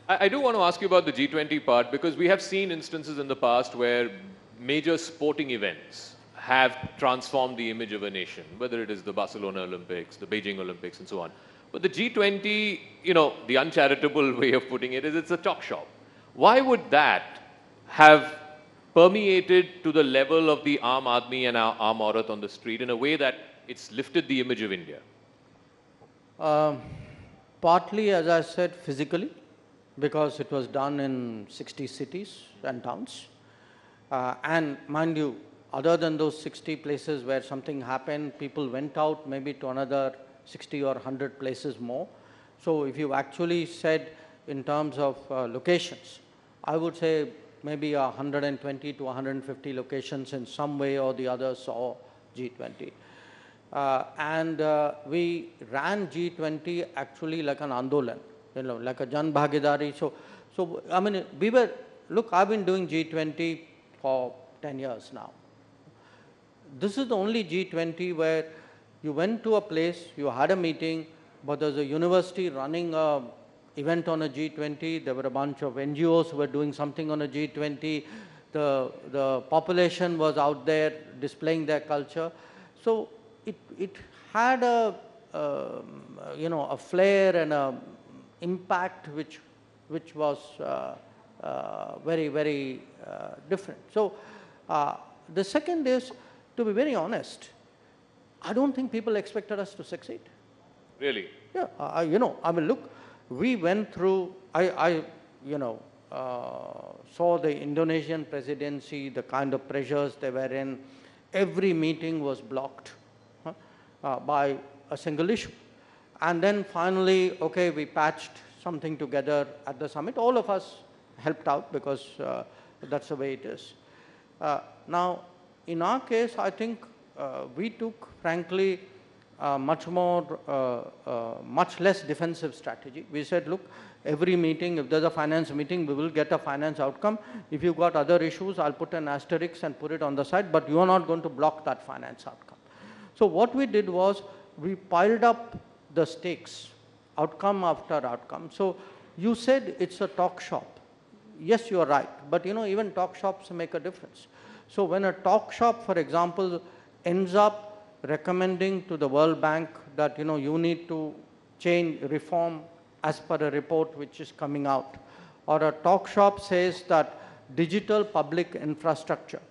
I do want to ask you about the G20 part because we have seen instances in the past where major sporting events have transformed the image of a nation, whether it is the Barcelona Olympics, the Beijing Olympics, and so on. But the G20, the uncharitable way of putting it is it's a talk shop. Why would that have permeated to the level of the Aam Aadmi and our Aam Aurat on the street in a way that it's lifted the image of India? Partly, as I said, physically, because it was done in 60 cities and towns. And mind you, other than those 60 places where something happened, people went out maybe to another 60 or 100 places more. So if you actually said in terms of locations, I would say maybe 120 to 150 locations in some way or the other saw G20. We ran G20 actually like an andolan, like a Jan Bhagidari. So I mean, look, I've been doing G20 for 10 years now. This is the only G20 where you went to a place, you had a meeting, but there's a university running a event on a G20, there were a bunch of NGOs who were doing something on a G20, the population was out there displaying their culture. So it had a flair and a impact which was very, very different. So the second is, to be very honest, I don't think people expected us to succeed. Really? Yeah, I mean, look, we went through, I saw the Indonesian presidency, the kind of pressures they were in. Every meeting was blocked by a single issue. And then finally, okay, we patched something together at the summit. All of us helped out because that's the way it is. Now, in our case, I think we took, frankly, much less defensive strategy. We said, look, every meeting, if there's a finance meeting, we will get a finance outcome. If you've got other issues, I'll put an asterisk and put it on the side, but you are not going to block that finance outcome. So what we did was, we piled up the stakes, outcome after outcome. So you said it's a talk shop. Yes, you are right, but even talk shops make a difference. So when a talk shop, for example, ends up recommending to the World Bank that you need to change, reform as per a report which is coming out, or a talk shop says that digital public infrastructure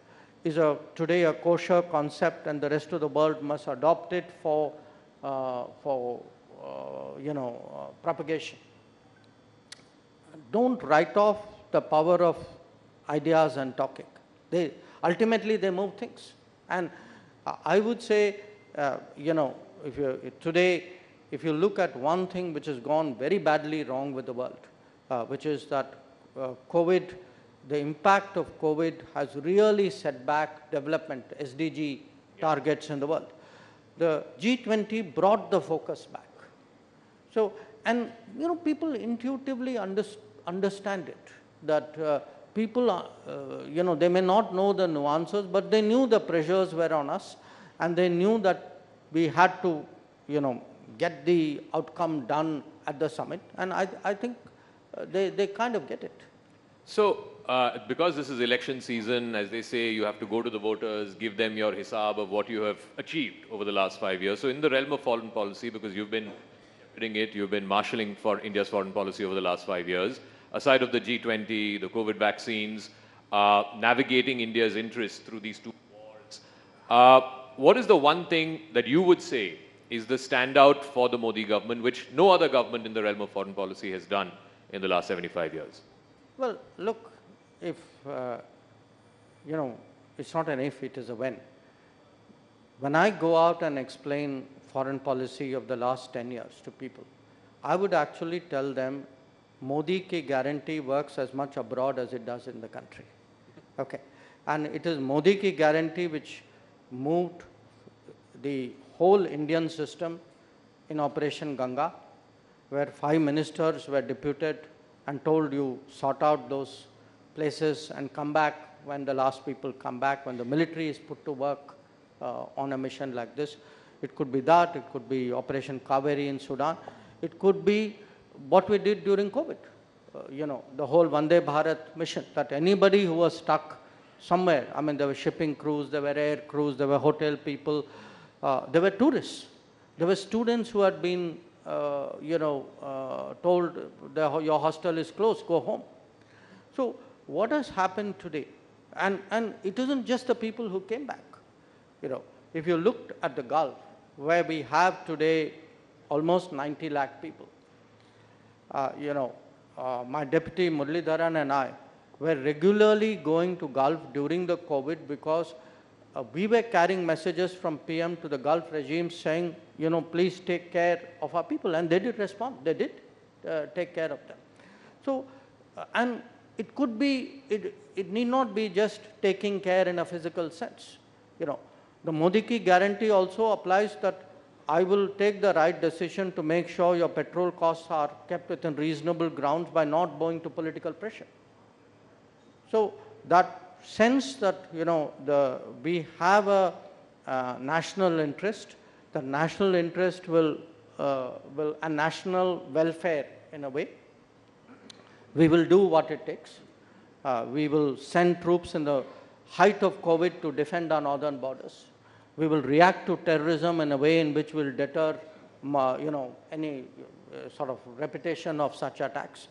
is today a kosher concept and the rest of the world must adopt it for propagation. Don't write off the power of ideas and talking. Ultimately, they move things. And I would say, if you look at one thing which has gone very badly wrong with the world, which is that COVID, the impact of COVID has really set back development, SDG targets in the world. The G20 brought the focus back. So, and people intuitively understand it, that people, they may not know the nuances, but they knew the pressures were on us, and they knew that we had to, get the outcome done at the summit, and I think they kind of get it. So, because this is election season, as they say, you have to go to the voters, give them your hisab of what you have achieved over the last 5 years. So, in the realm of foreign policy, because you've been shepherding it, you've been marshalling for India's foreign policy over the last 5 years, aside of the G20, the COVID vaccines, navigating India's interests through these two wars, what is the one thing that you would say is the standout for the Modi government, which no other government in the realm of foreign policy has done in the last 75 years? Well, look, if, it's not an if, it is a when. When I go out and explain foreign policy of the last 10 years to people, I would actually tell them Modi ki guarantee works as much abroad as it does in the country. Okay. And it is Modi ki guarantee which moved the whole Indian system in Operation Ganga, where 5 ministers were deputed and told you sort out those places and come back when the last people come back, when the military is put to work on a mission like this. It could be that, it could be Operation Kaveri in Sudan, it could be what we did during COVID. the whole Vande Bharat mission, that anybody who was stuck somewhere, I mean, there were shipping crews, there were air crews, there were hotel people, there were tourists, there were students who had been, told your hostel is closed, go home. So what has happened today? And it isn't just the people who came back. If you looked at the Gulf, where we have today almost 90 lakh people, my deputy Muralidharan and I were regularly going to Gulf during the COVID because we were carrying messages from PM to the Gulf regime saying, please take care of our people. And they did respond. They did take care of them. So, and it could be, it need not be just taking care in a physical sense. The Modi ki guarantee also applies that I will take the right decision to make sure your petrol costs are kept within reasonable grounds by not bowing to political pressure. So that sense that, we have a national interest, the national interest will a national welfare in a way. We will do what it takes. We will send troops in the height of COVID to defend our northern borders. We will react to terrorism in a way in which will deter, any sort of repetition of such attacks.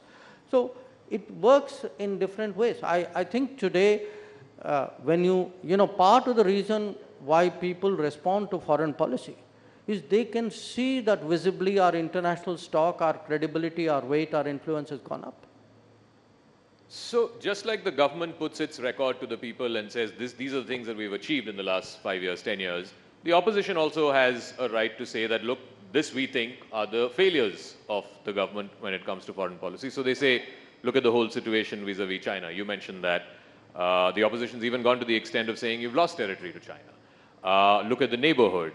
So it works in different ways. I think today, when part of the reason why people respond to foreign policy is they can see that visibly our international stock, our credibility, our weight, our influence has gone up. So just like the government puts its record to the people and says these are the things that we've achieved in the last 5 years, 10 years, the opposition also has a right to say that, look, this we think are the failures of the government when it comes to foreign policy. So they say, look at the whole situation vis-a-vis China. You mentioned that. The opposition's even gone to the extent of saying you've lost territory to China. Look at the neighborhood.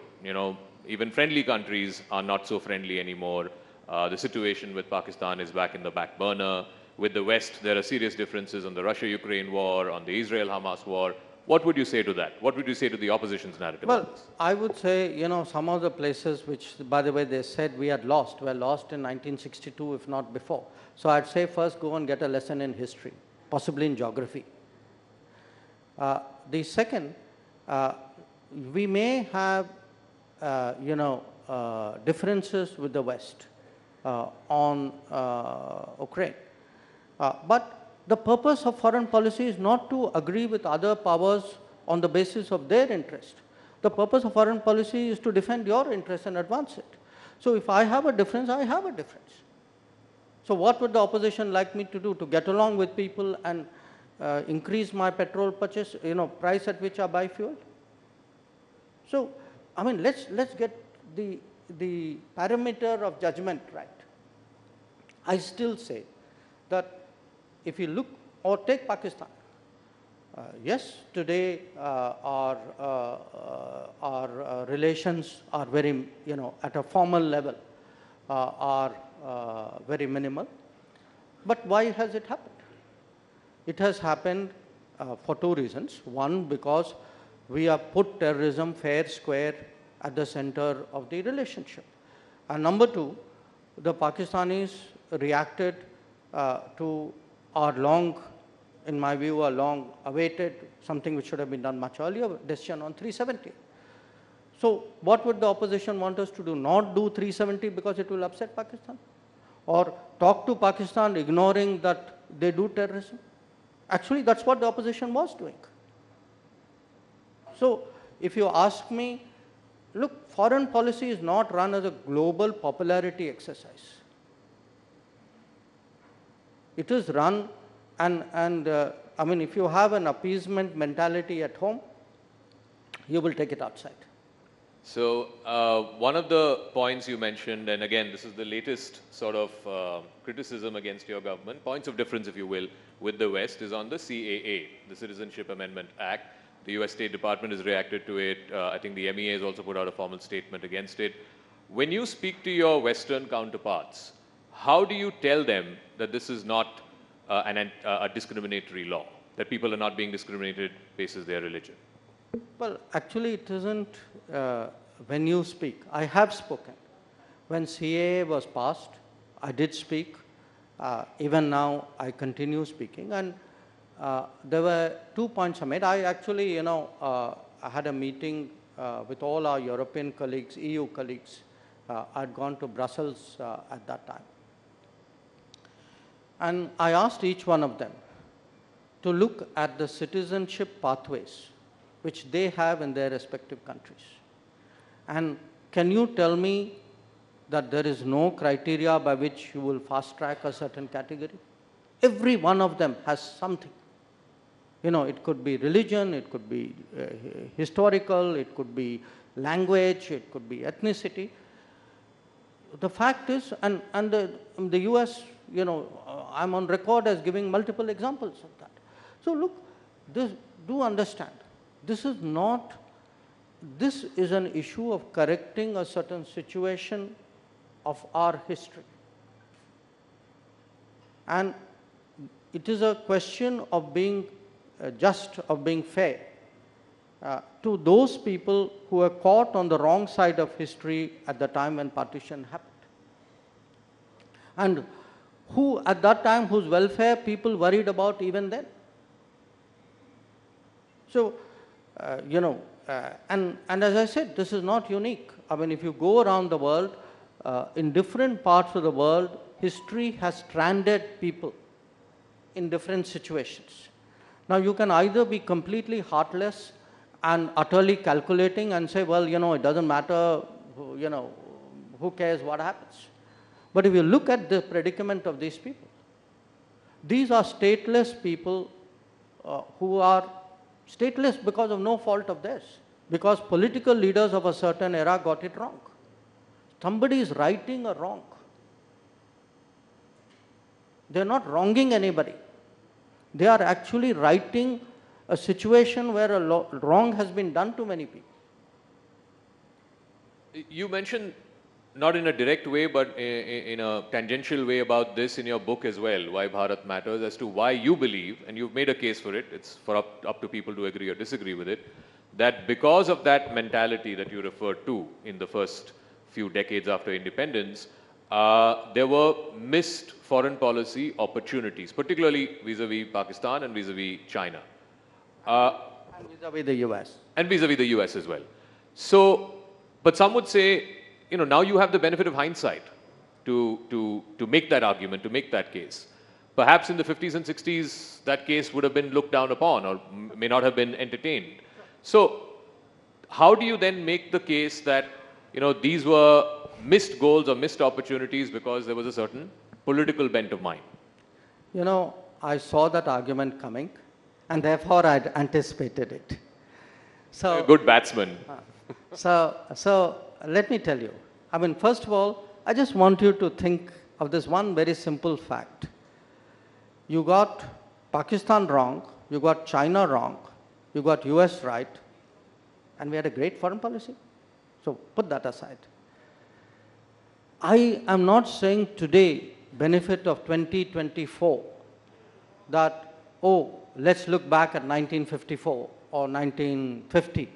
Even friendly countries are not so friendly anymore. The situation with Pakistan is back in the back burner. With the West, there are serious differences on the Russia-Ukraine war, on the Israel-Hamas war. What would you say to that? What would you say to the opposition's narrative? Well, I would say, some of the places which, by the way, they said we had lost, were lost in 1962, if not before. So I'd say first go and get a lesson in history, possibly in geography. The second, we may have, differences with the West on Ukraine. But the purpose of foreign policy is not to agree with other powers on the basis of their interest. The purpose of foreign policy is to defend your interest and advance it. So if I have a difference, I have a difference. So what would the opposition like me to do? To get along with people and increase my petrol purchase, price at which I buy fuel? So, I mean, let's get the parameter of judgment right. I still say that if you look, or take Pakistan, yes, today our relations are very, at a formal level, are very minimal. But why has it happened? It has happened for two reasons. One, because we have put terrorism fair square at the center of the relationship. And number two, the Pakistanis reacted to our in my view, a long awaited, something which should have been done much earlier, decision on 370. So what would the opposition want us to do? Not do 370 because it will upset Pakistan? Or talk to Pakistan ignoring that they do terrorism? Actually, that's what the opposition was doing. So if you ask me, look, foreign policy is not run as a global popularity exercise. It is run, and I mean, if you have an appeasement mentality at home, you will take it outside. So one of the points you mentioned, and again, this is the latest sort of criticism against your government, points of difference, if you will, with the West, is on the CAA, the Citizenship Amendment Act. The US State Department has reacted to it. I think the MEA has also put out a formal statement against it. When you speak to your Western counterparts, how do you tell them that this is not a discriminatory law, that people are not being discriminated basis their religion? Well, actually, it isn't when you speak. I have spoken. When CAA was passed, I did speak. Even now, I continue speaking. And there were 2 points I made. I actually, I had a meeting with all our European colleagues, EU colleagues. I'd gone to Brussels at that time. And I asked each one of them to look at the citizenship pathways which they have in their respective countries. And can you tell me that there is no criteria by which you will fast track a certain category? Every one of them has something. It could be religion, it could be historical, it could be language, it could be ethnicity. The fact is, and the US, I'm on record as giving multiple examples of that. So look, do understand, this is an issue of correcting a certain situation of our history. And it is a question of being just, of being fair to those people who were caught on the wrong side of history at the time when partition happened. And who at that time, whose welfare people worried about even then. So, and as I said, this is not unique. I mean, if you go around the world, in different parts of the world, history has stranded people in different situations. Now, you can either be completely heartless and utterly calculating and say, well, it doesn't matter, who cares what happens. But if you look at the predicament of these people, these are stateless people who are stateless because of no fault of theirs, because political leaders of a certain era got it wrong. Somebody is righting a wrong. They are not wronging anybody. They are actually righting a situation where a wrong has been done to many people. You mentioned, not in a direct way, but in a tangential way about this in your book as well, Why Bharat Matters, as to why you believe, and you've made a case for it, it's for up to people to agree or disagree with it, that because of that mentality that you referred to in the first few decades after independence, there were missed foreign policy opportunities, particularly vis-a-vis Pakistan and vis-a-vis China. And vis-a-vis the US. And vis-a-vis the US as well. So, but some would say, now you have the benefit of hindsight to make that argument, to make that case. Perhaps in the 50s and 60s, that case would have been looked down upon or may not have been entertained. So, how do you then make the case that, these were missed goals or missed opportunities because there was a certain political bent of mind? I saw that argument coming, and therefore I had anticipated it. So, a good batsman. So let me tell you. I mean, first of all, I just want you to think of this one very simple fact. You got Pakistan wrong, you got China wrong, you got US right, and we had a great foreign policy. So put that aside. I am not saying today, benefit of 2024, that, let's look back at 1954 or 1950.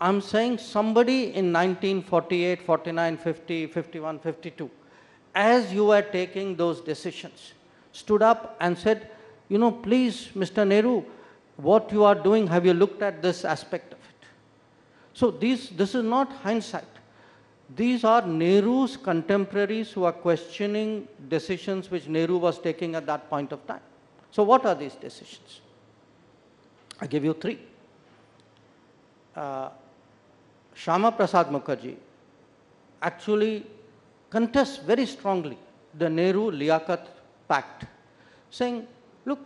I'm saying somebody in 1948, 49, 50, 51, 52, as you were taking those decisions, stood up and said, please, Mr. Nehru, what you are doing, have you looked at this aspect of it? So this is not hindsight. These are Nehru's contemporaries who are questioning decisions which Nehru was taking at that point of time. So what are these decisions? I give you three. Shyama Prasad Mukherjee actually contests very strongly the Nehru-Liaquat Pact, saying, look,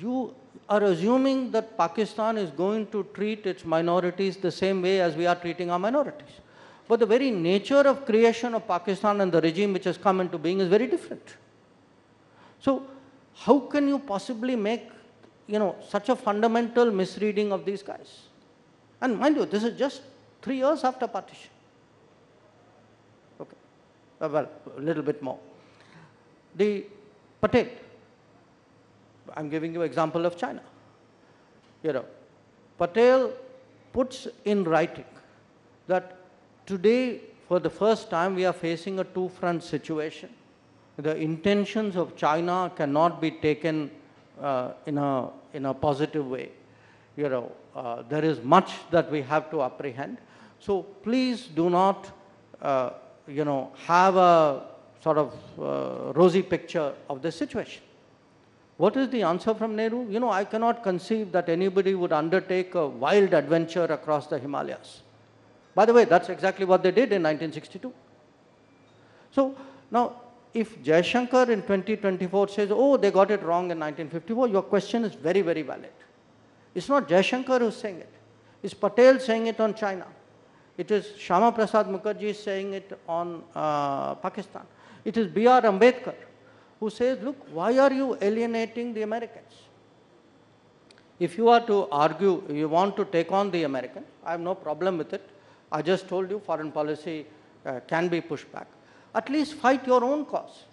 you are assuming that Pakistan is going to treat its minorities the same way as we are treating our minorities. But the very nature of creation of Pakistan and the regime which has come into being is very different. So how can you possibly make, such a fundamental misreading of these guys? And mind you, this is just 3 years after partition. Okay. Well, a little bit more. The Patel, I'm giving you an example of China. Patel puts in writing that today, for the first time, we are facing a two-front situation. the intentions of China cannot be taken in a positive way. There is much that we have to apprehend. So please do not, have a sort of rosy picture of the situation. What is the answer from Nehru? I cannot conceive that anybody would undertake a wild adventure across the Himalayas. By the way, that's exactly what they did in 1962. So now, if Jaishankar in 2024 says, oh, they got it wrong in 1954, your question is very, very valid. It's not Jaishankar who's saying it. It's Patel saying it on China. It is Shyama Prasad Mukherjee saying it on Pakistan. It is B.R. Ambedkar who says, look, why are you alienating the Americans? If you are to argue, you want to take on the Americans, I have no problem with it. I just told you foreign policy can be pushed back. At least fight your own cause.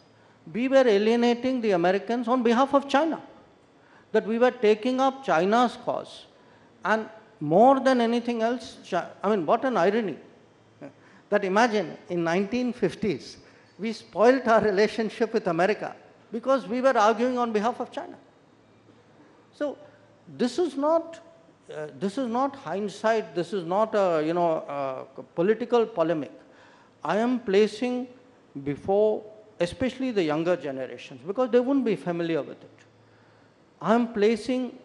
We were alienating the Americans on behalf of China. That we were taking up China's cause. And more than anything else, what an irony. That imagine, in 1950s, we spoilt our relationship with America because we were arguing on behalf of China. So, this is not hindsight, this is not a political polemic. I am placing before, especially the younger generations, because they wouldn't be familiar with it. I am placing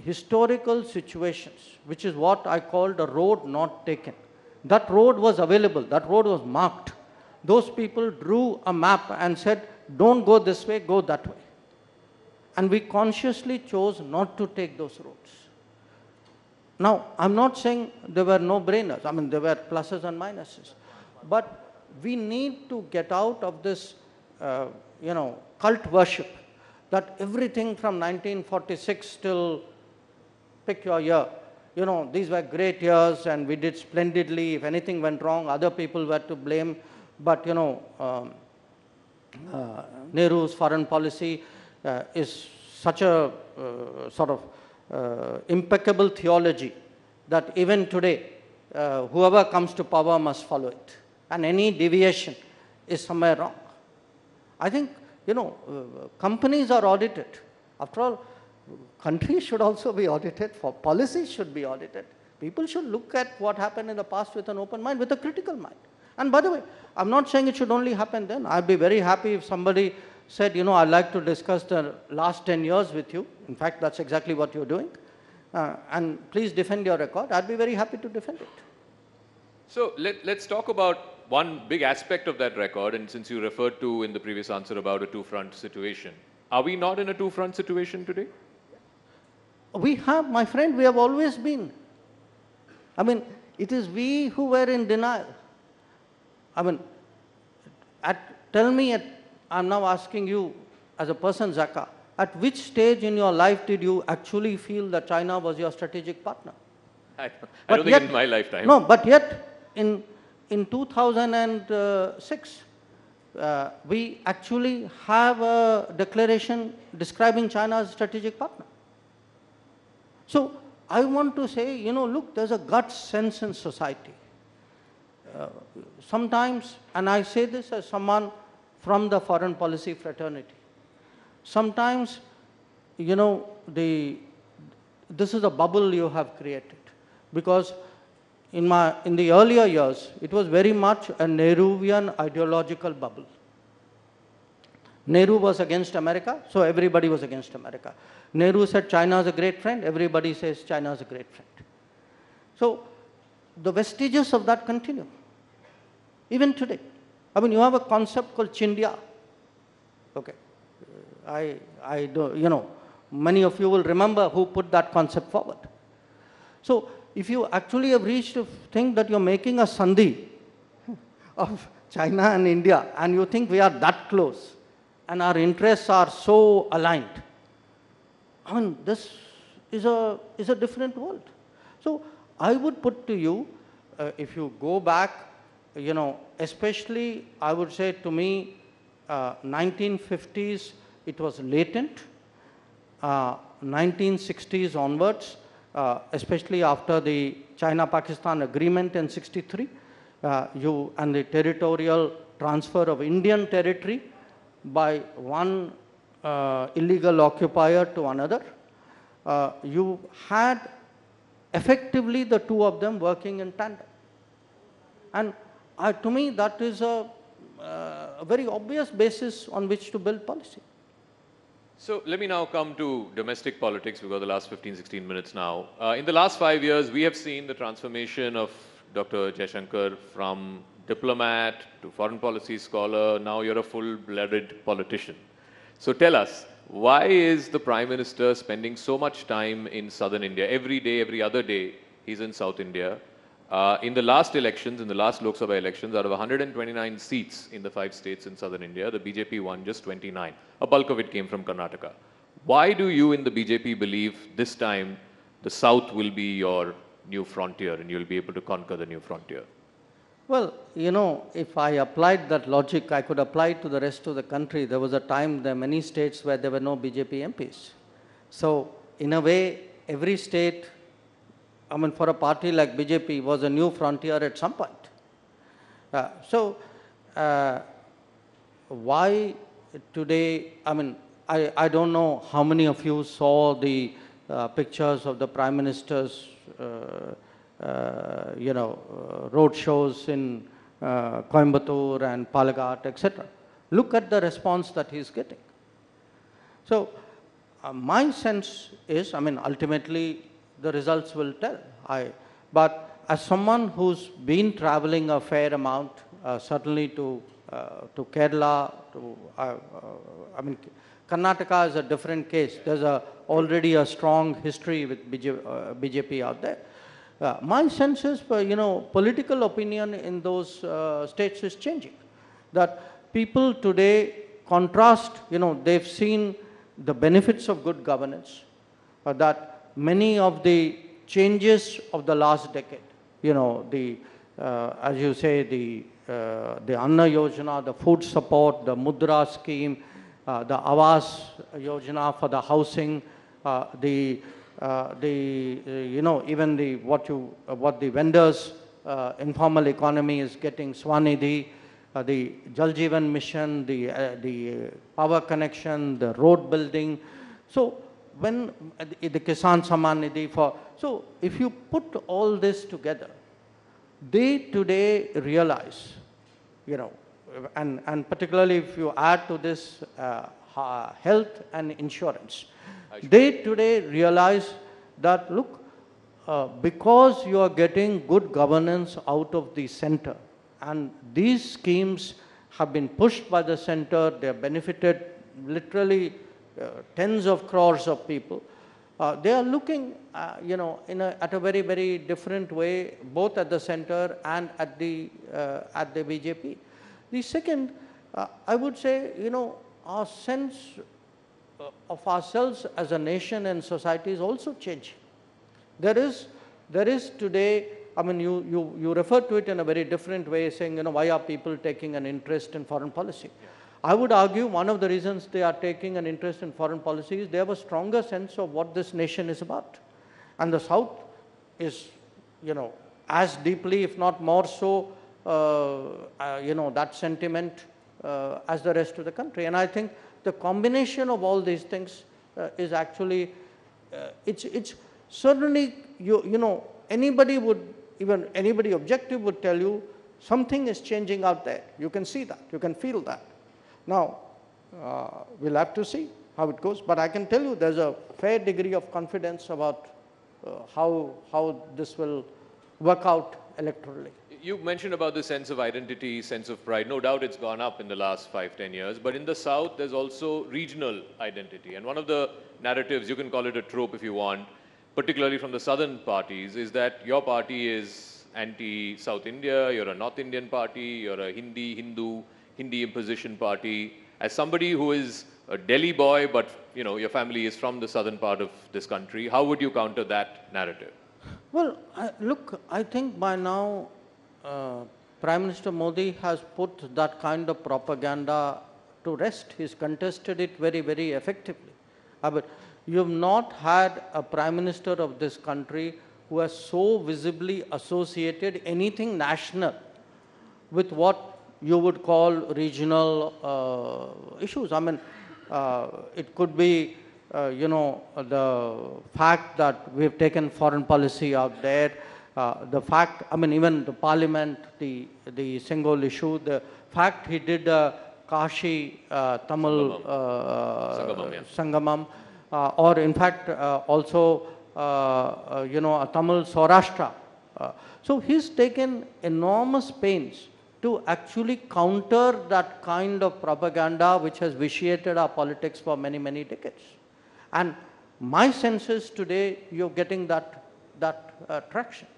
historical situations, which is what I called a road not taken. That road was available, that road was marked. Those people drew a map and said, don't go this way, go that way. And we consciously chose not to take those roads. Now, I'm not saying there were no brainers. There were pluses and minuses. But we need to get out of this, cult worship that everything from 1946 till pick your year, these were great years and we did splendidly. If anything went wrong, other people were to blame. But, Nehru's foreign policy is such a sort of impeccable theology that even today, whoever comes to power must follow it. And any deviation is somewhere wrong. I think, companies are audited. After all, countries should also be audited, for policies should be audited. People should look at what happened in the past with an open mind, with a critical mind. And by the way, I'm not saying it should only happen then. I'd be very happy if somebody said, I'd like to discuss the last 10 years with you. In fact, that's exactly what you're doing. And please defend your record. I'd be very happy to defend it. So let's talk about one big aspect of that record. And since you referred to in the previous answer about a two-front situation, are we not in a two-front situation today? We have, my friend, we have always been. It is we who were in denial. Tell me, I'm now asking you as a person, Zaka, at which stage in your life did you actually feel that China was your strategic partner? I don't think in my lifetime. No, but yet in 2006, we actually have a declaration describing China as a strategic partner. So I want to say, look, there's a gut sense in society. Sometimes, and I say this as someone from the foreign policy fraternity, sometimes, this is a bubble you have created. Because in the earlier years, it was very much a Nehruvian ideological bubble. Nehru was against America, so everybody was against America. Nehru said China is a great friend, everybody says China is a great friend. So the vestiges of that continue. Even today. You have a concept called Chindia. Okay. I don't, many of you will remember who put that concept forward. So if you actually have reached to think that you're making a sandhi of China and India, and you think we are that close, and our interests are so aligned, this is a different world. So I would put to you, if you go back, especially I would say to me, 1950s, it was latent. 1960s onwards, especially after the China-Pakistan agreement in 63, and the territorial transfer of Indian territory by one illegal occupier to another. You had effectively the two of them working in tandem. And to me, that is a very obvious basis on which to build policy. So let me now come to domestic politics. We've got the last 15, 16 minutes now. In the last 5 years, we have seen the transformation of Dr. Jaishankar from diplomat to foreign policy scholar. Now you're a full-blooded politician. So tell us, why is the Prime Minister spending so much time in southern India? Every day, every other day, he's in South India. In the last elections, in the last Lok Sabha elections, out of 129 seats in the 5 states in southern India, the BJP won just 29. A bulk of it came from Karnataka. Why do you in the BJP believe this time the south will be your new frontier and you'll be able to conquer the new frontier? Well, you know, if I applied that logic, I could apply it to the rest of the country. There was a time, there were many states where there were no BJP MPs. So, in a way, every state, I mean, for a party like BJP, was a new frontier at some point. Why today, I mean, I don't know how many of you saw the pictures of the Prime Minister's road shows in Coimbatore and Palagat, etc. Look at the response that he is getting. So, my sense is, I mean, ultimately the results will tell. But as someone who's been traveling a fair amount, certainly to Kerala, I mean, Karnataka is a different case. There's already a strong history with BJP out there. My sense is, political opinion in those states is changing. That people today contrast, they've seen the benefits of good governance, that many of the changes of the last decade, as you say, the Anna Yojana, the food support, the Mudra scheme, the Awas Yojana for the housing, even what the vendors, informal economy is getting, Swanidhi, the Jal Jeevan Mission, the power connection, the road building. So when the Kisan Samman Nidhi so if you put all this together, they today realize, and particularly if you add to this health and insurance, they today realize that, look, because you are getting good governance out of the center, and these schemes have been pushed by the center, they have benefited literally tens of crores of people. They are looking, at a very, very different way, both at the center and at the BJP. The second, I would say, our sense of ourselves as a nation and society is also changing. There is today, I mean, you refer to it in a very different way, saying, why are people taking an interest in foreign policy? Yeah. I would argue one of the reasons they are taking an interest in foreign policy is they have a stronger sense of what this nation is about. And the South is, as deeply, if not more so, that sentiment as the rest of the country. And I think the combination of all these things is actually, it's certainly, anybody objective would tell you something is changing out there. You can see that, you can feel that. Now, we'll have to see how it goes, but I can tell you there's a fair degree of confidence about how this will work out electorally. You mentioned about the sense of identity, sense of pride. No doubt it's gone up in the last 5-10 years, but in the South there's also regional identity. And one of the narratives, you can call it a trope if you want, particularly from the southern parties, is that your party is anti-South India, you're a North Indian party, you're a Hindu imposition party. As somebody who is a Delhi boy, but your family is from the southern part of this country, how would you counter that narrative? Well, look, I think by now Prime Minister Modi has put that kind of propaganda to rest. He's contested it very, very effectively. But you have not had a Prime Minister of this country who has so visibly associated anything national with what you would call regional issues. I mean, it could be, the fact that we've taken foreign policy out there, the fact, I mean, even the parliament, the single issue, the fact he did Kashi Tamil Sangamam, yeah. Sangamam, or in fact also, a Tamil Saurashtra. So he's taken enormous pains to actually counter that kind of propaganda which has vitiated our politics for many, many decades. And my sense is today you're getting that traction.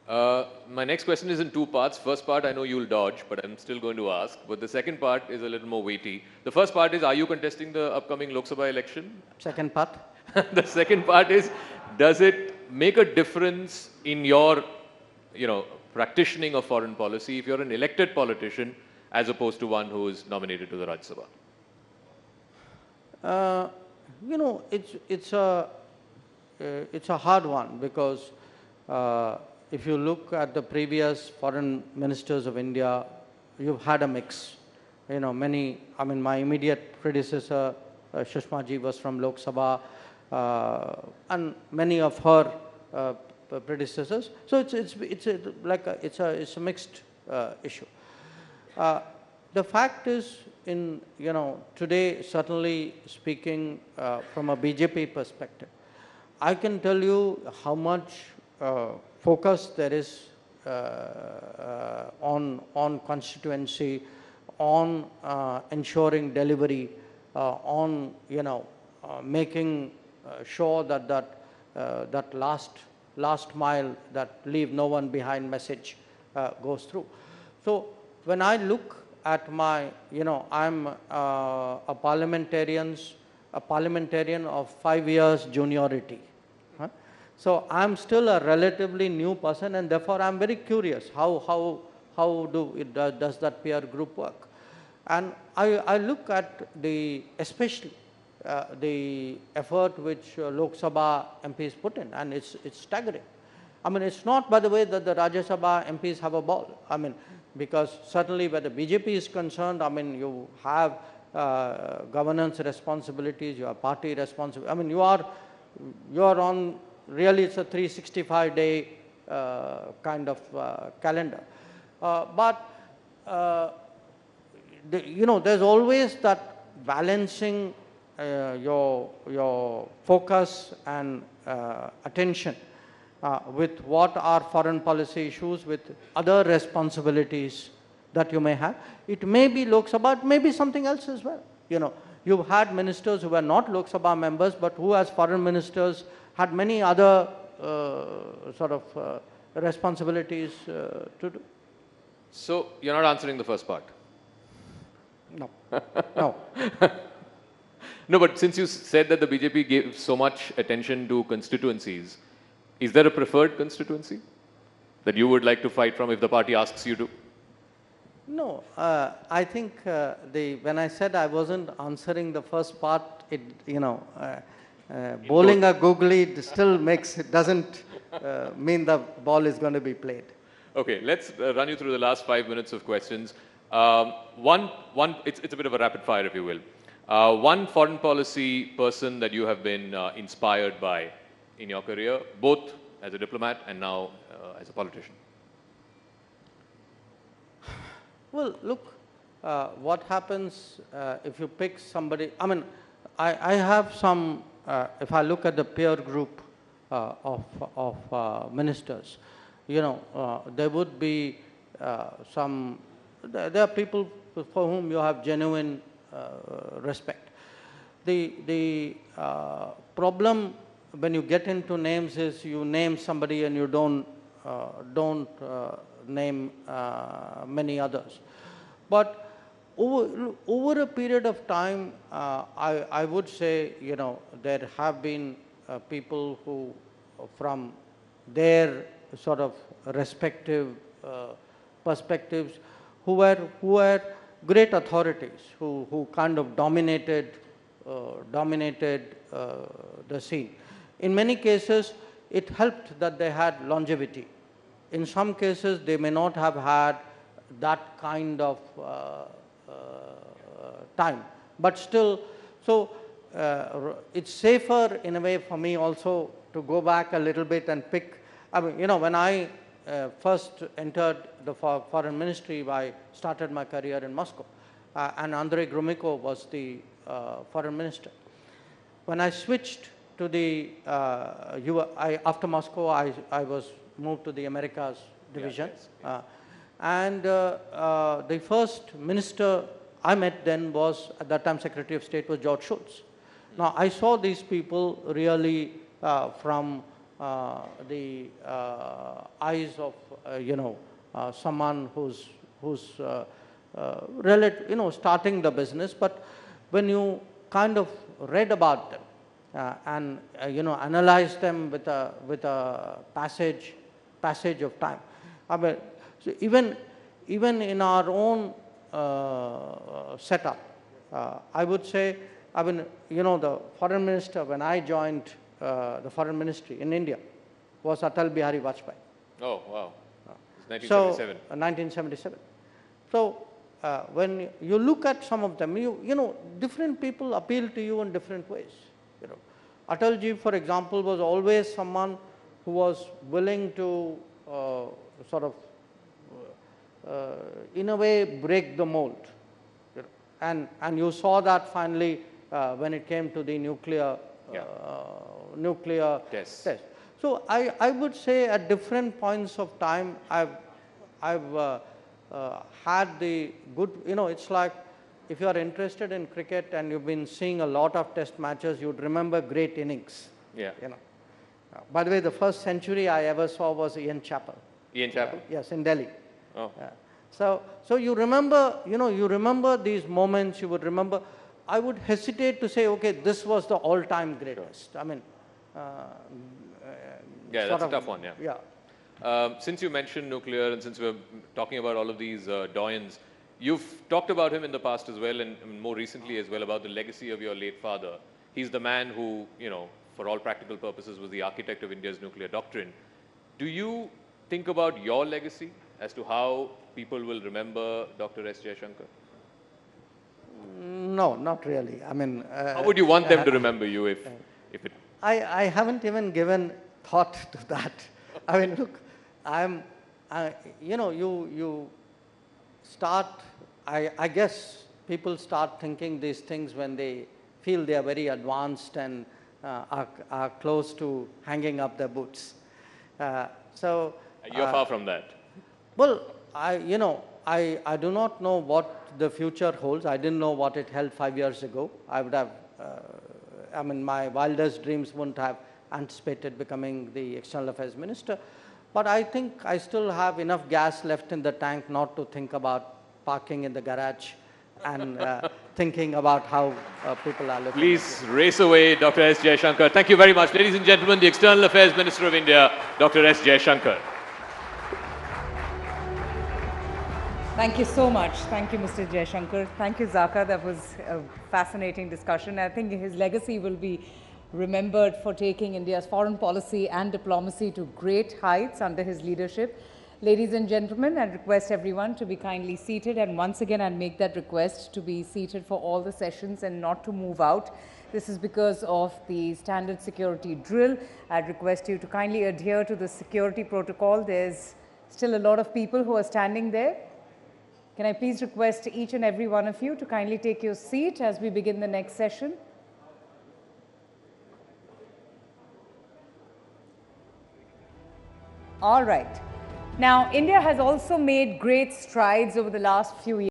My next question is in two parts. First part, I know you'll dodge, but I'm still going to ask. But the second part is a little more weighty. The first part is, are you contesting the upcoming Lok Sabha election? Second part? The second part is, does it make a difference in your, practicing of foreign policy if you're an elected politician as opposed to one who is nominated to the Rajya Sabha? It's a hard one because if you look at the previous foreign ministers of India, you've had a mix. Many, I mean, my immediate predecessor, Sushma ji, was from Lok Sabha, and many of her predecessors. So it's a mixed issue. The fact is, today, certainly speaking from a BJP perspective, I can tell you how much focus there is on constituency, on ensuring delivery, on making sure that last mile, that leave no one behind message goes through. So when I look at my, I'm a parliamentarian of 5 years juniority. So I'm still a relatively new person, and therefore I'm very curious how does that peer group work. And I look at especially the effort which Lok Sabha MPs put in, and it's staggering. I mean, it's not, by the way, that the Rajya Sabha MPs have a ball. I mean, because certainly where the BJP is concerned, I mean, you have governance responsibilities, you have party responsibilities. I mean, you are on, really it's a 365-day kind of calendar. But there's always that balancing your focus and attention with what are foreign policy issues, with other responsibilities that you may have. It may be Lok Sabha, it may be something else as well. You've had ministers who were not Lok Sabha members, but who as foreign ministers had many other responsibilities to do. So you're not answering the first part? No. No. No, but since you said that the BJP gave so much attention to constituencies, is there a preferred constituency that you would like to fight from if the party asks you to? No, I think when I said I wasn't answering the first part, bowling a googly still doesn't mean the ball is going to be played. Okay, let's run you through the last 5 minutes of questions. It's a bit of a rapid fire, if you will. One foreign policy person that you have been inspired by in your career, both as a diplomat and now as a politician? Well, look, what happens if you pick somebody, I mean, I have some, if I look at the peer group of ministers, there would be there are people for whom you have genuine respect. The problem when you get into names is you name somebody and you don't name many others. But over a period of time, I would say, there have been people who, from their sort of respective perspectives, who were great authorities, who kind of dominated the scene. In many cases, it helped that they had longevity. In some cases, they may not have had that kind of time. But still, so it's safer in a way for me also to go back a little bit and pick. I mean, when I first entered the foreign ministry, I started my career in Moscow, and Andrei Gromyko was the foreign minister. When I switched to the after Moscow, I was moved to the Americas division, and the first minister I met then was, at that time, Secretary of State was George Shultz. Now, I saw these people really from the eyes of someone who's starting the business. But when you kind of read about them and analyzed them with a passage of time, I mean, so even in our own setup, I would say, I mean, the foreign minister, when I joined the foreign ministry in India, was Atal Bihari Vajpayee. Oh, wow. It's 1977. So, 1977. So, when you look at some of them, different people appeal to you in different ways. Atalji, for example, was always someone who was willing to sort of, in a way, break the mold. And you saw that finally when it came to the nuclear test. So I would say at different points of time, I've had the good, it's like if you are interested in cricket and you've been seeing a lot of test matches, you'd remember great innings. Yeah. By the way, the first century I ever saw was Ian Chappell. Ian Chappell? Yes, in Delhi. Oh. So you remember, you remember these moments, you would remember. I would hesitate to say, okay, this was the all-time greatest. Sure. I mean, yeah, that's a tough one, yeah. Yeah. Since you mentioned nuclear and since we're talking about all of these doyens, you've talked about him in the past as well and more recently as well about the legacy of your late father. He's the man who, for all practical purposes was the architect of India's nuclear doctrine. Do you think about your legacy as to how people will remember Dr. S. Jaishankar? No, not really. I mean, how would you want them to remember you if it? I haven't even given thought to that. I mean, look, you start. I guess people start thinking these things when they feel they are very advanced and are close to hanging up their boots. So you're far from that. Well, I do not know what the future holds. I didn't know what it held 5 years ago. I would have, I mean, my wildest dreams wouldn't have anticipated becoming the External Affairs Minister. But I think I still have enough gas left in the tank not to think about parking in the garage and thinking about how people are looking. Please race away, Dr. S. Jaishankar. Thank you very much. Ladies and gentlemen, the External Affairs Minister of India, Dr. S. Jaishankar. Thank you so much. Thank you, Mr. Jaishankar. Thank you, Zaka. That was a fascinating discussion. I think his legacy will be remembered for taking India's foreign policy and diplomacy to great heights under his leadership. Ladies and gentlemen, I request everyone to be kindly seated. And once again, I make that request to be seated for all the sessions and not to move out. This is because of the standard security drill. I'd request you to kindly adhere to the security protocol. There's still a lot of people who are standing there. Can I please request each and every one of you to kindly take your seat as we begin the next session? All right. Now, India has also made great strides over the last few years.